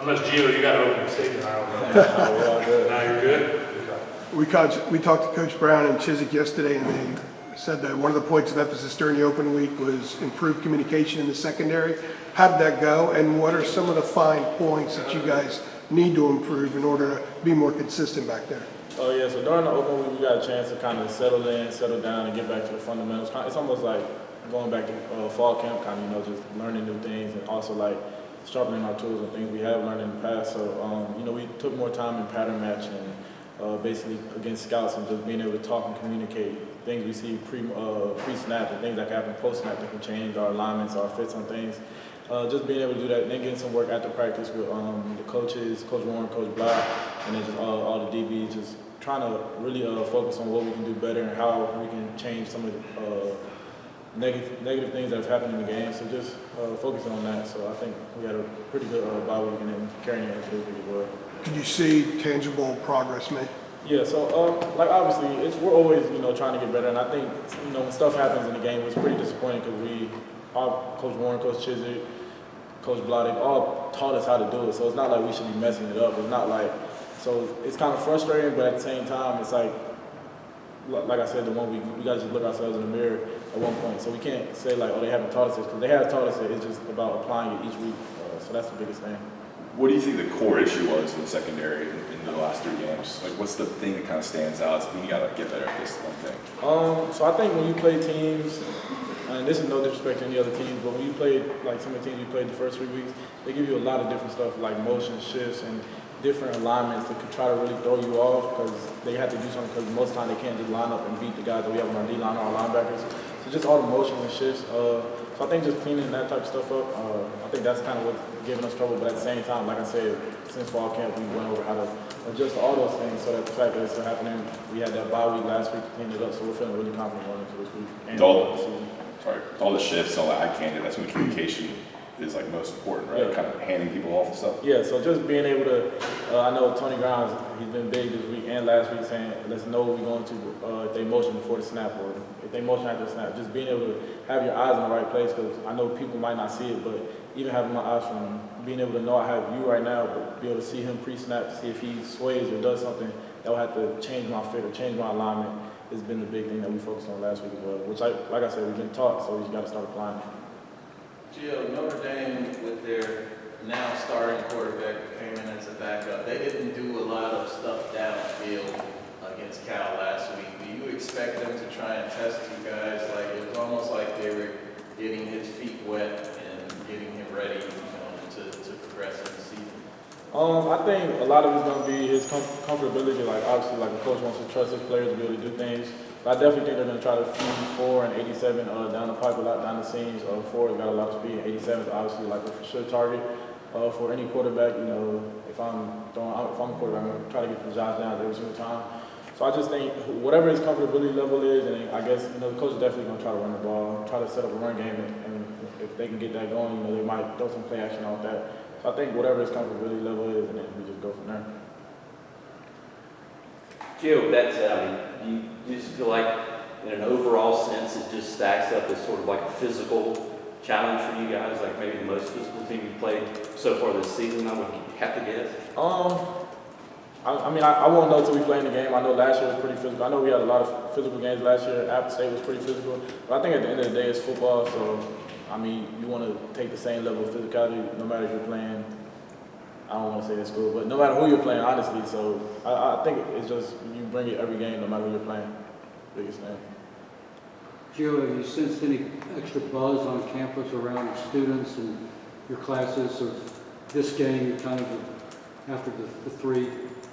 Unless Gio, you got to open the statement. I don't know. We're all good. Now you're good? We talked to Coach Brown and Chiswick yesterday, and they said that one of the points of emphasis during the open week was improved communication in the secondary. How did that go, and what are some of the fine points that you guys need to improve in order to be more consistent back there? Oh yeah, so during the open week, we got a chance to kind of settle in, settle down, and get back to the fundamentals. It's almost like going back to fall camp, kind of, just learning new things, and also like sharpening our tools and things we have learned in the past. So, we took more time in pattern matching, basically against scouts, and just being able to talk and communicate things we see pre-snap and things that can happen post-snap that can change our alignments, our fits on things. Just being able to do that, and then getting some work after practice with the coaches, Coach Warren, Coach Black, and then just all the DBs, just trying to really focus on what we can do better and how we can change some of the negative things that have happened in the game. So just focusing on that. So I think we had a pretty good bye week and then carrying it into this week as well. Did you see tangible progress made? Yeah, so obviously we're always trying to get better, and I think when stuff happens in the game, it's pretty disappointing because Coach Warren, Coach Chiswick, Coach Blah, they've all taught us how to do it. So it's not like we should be messing it up. It's not like, so it's kind of frustrating, but at the same time, it's like I said, the 1 week we got to just look ourselves in the mirror at one point. So we can't say like, oh, they haven't taught us this, because they have taught us it. It's just about applying it each week. So that's the biggest thing. What do you think the core issue was in the secondary in the last 3 games? Like, what's the thing that kind of stands out? We got to get better at this one thing. So I think when you play teams, and this is no disrespect to any other teams, but when you play like some of the teams you played the first 3 weeks, they give you a lot of different stuff like motion shifts and different alignments that could try to really throw you off, because they have to do something, because most of the time they can't just line up and beat the guys that we have on our D-line or our linebackers. So just all the motion and shifts. So I think just cleaning that type of stuff up, I think that's kind of what's giving us trouble. But at the same time, like I said, since fall camp, we went over how to adjust to all those things, so that the fact that it's still happening, we had that bye week last week to clean it up, so we're feeling really confident going into this week. And all the shifts, all the eye candy, that's when communication is like most important, right? Yeah. Kind of handing people off and stuff. Yeah, so just being able to, I know Tony Grimes, he's been big this week and last week saying, let's know what we're going to, if they motion before the snap or if they motion after the snap. Just being able to have your eyes in the right place, because I know people might not see it, but even having my eyes from him, being able to know I have you right now, but be able to see him pre-snap to see if he sways or does something that will have to change my fit or change my alignment, has been the big thing that we focused on last week as well, which, like I said, we've been taught, so we just got to start applying it. Gio, Notre Dame, with their now starting quarterback who came in as a backup, they didn't do a lot of stuff downfield against Cal last week. Do you expect them to try and test you guys? Like, it was almost like they were getting his feet wet and getting him ready, to progress in the season. I think a lot of it's going to be his comfortability. Like, obviously, like a coach wants to trust his players to be able to do things. But I definitely think they're going to try to feed 4 and 87 down the pipe a lot, down the seams. 4 has got a lot of speed. 87 is obviously like a for sure target for any quarterback. If I'm a quarterback, I'm going to try to get the Josh down every single time. So I just think whatever his comfortability level is, and I guess the coach is definitely going to try to run the ball, try to set up a run game, and if they can get that going, they might throw some play action out that. So I think whatever his comfortability level is, and then we just go from there. Gio, do you just feel like, in an overall sense, it just stacks up as sort of like a physical challenge for you guys, like maybe the most physical team you've played so far this season, I would have to guess? I won't know until we play in the game. I know last year was pretty physical. I know we had a lot of physical games last year. App State was pretty physical. But I think at the end of the day, it's football. So, you want to take the same level of physicality no matter if you're playing. I don't want to say it's school, but no matter who you're playing, honestly. So I think it's just you bring it every game, no matter who you're playing. Biggest thing. Gio, have you sensed any extra buzz on campus around students and your classes, or this game kind of after the 3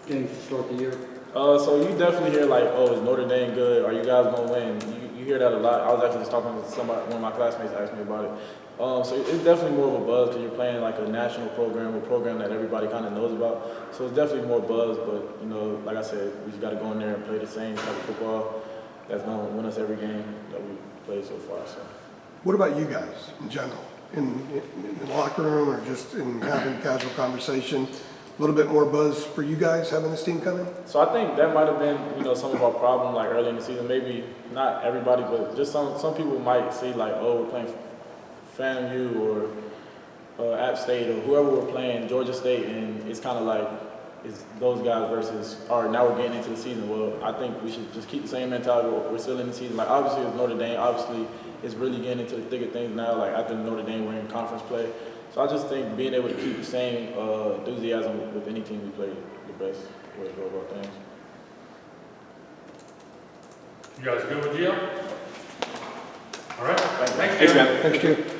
games to start the year? So you definitely hear like, oh, is Notre Dame good? Are you guys gonna win? You hear that a lot. I was actually just talking to somebody, one of my classmates asked me about it. So it's definitely more of a buzz because you're playing like a national program, a program that everybody kind of knows about. So it's definitely more buzz, but like I said, we just got to go in there and play the same type of football that's going to win us every game that we played so far. So. What about you guys in general? In the locker room or just in having casual conversation? A little bit more buzz for you guys having this team coming? So I think that might have been, some of our problem like early in the season. Maybe not everybody, but just some people might see like, oh, we're playing FAMU or App State or whoever we're playing, Georgia State, and it's kind of like it's those guys versus, all right, now we're getting into the season. Well, I think we should just keep the same mentality. We're still in the season. Like, obviously, it's Notre Dame. Obviously, it's really getting into the thick of things now. Like, after Notre Dame, we're in conference play. So I just think being able to keep the same enthusiasm with any team we play the best way to go about things. You guys good with Gio? All right. Thank you. Thanks, man. Thanks, Jim.